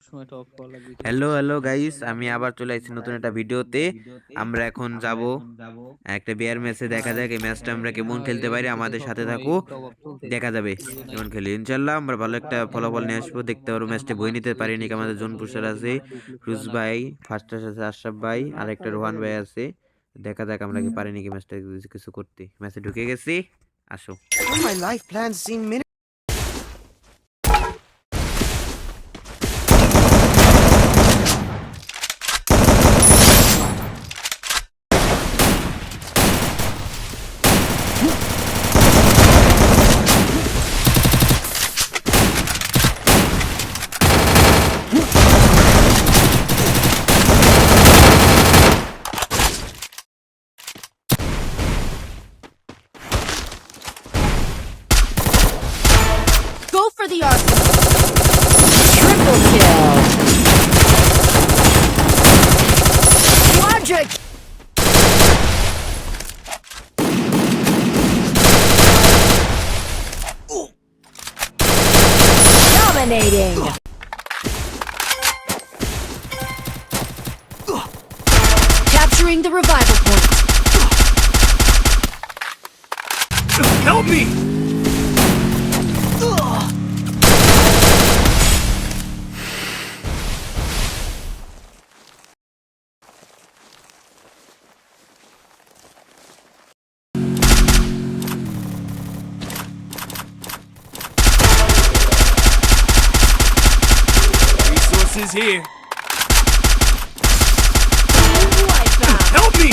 সবসময় টপ করা লাগবে ঠিক হ্যালো আছে। হ্যালো গাইস, আমি আবার চলে আসছি নতুন একটা ভিডিওতে। আমরা এখন যাব একটা বিয়ার ম্যাচে, দেখা যাক এই ম্যাচটা আমরা কেমন খেলতে পারি। এমনিতে তো আমাদের সাথে সবসময় থাকো, টপ আপ চলতেই দেখা থাকে যাবে বুঝে নাই। কেমন খেলি। ইনশাল্লাহ আমরা ভালো একটা ফলাফল নিয়ে আসবো, দেখতে পারবো। ম্যাচটা বই নিতে পারিনি, আমাদের জোন পুষার আছে রুজ ভাই, ফার্স্টার আছে আশরাফ ভাই, আর একটা রোহান ভাই আছে। দেখা যাক আমরা কি পারি নাকি ম্যাচটা কিছু করতে। ম্যাচে ঢুকে গেছি, আসো। My life plans seem Go for the arsenal! Triple kill! Quadra dominating! Capturing the revival point. help me! Resources here. Wipeout. Help me!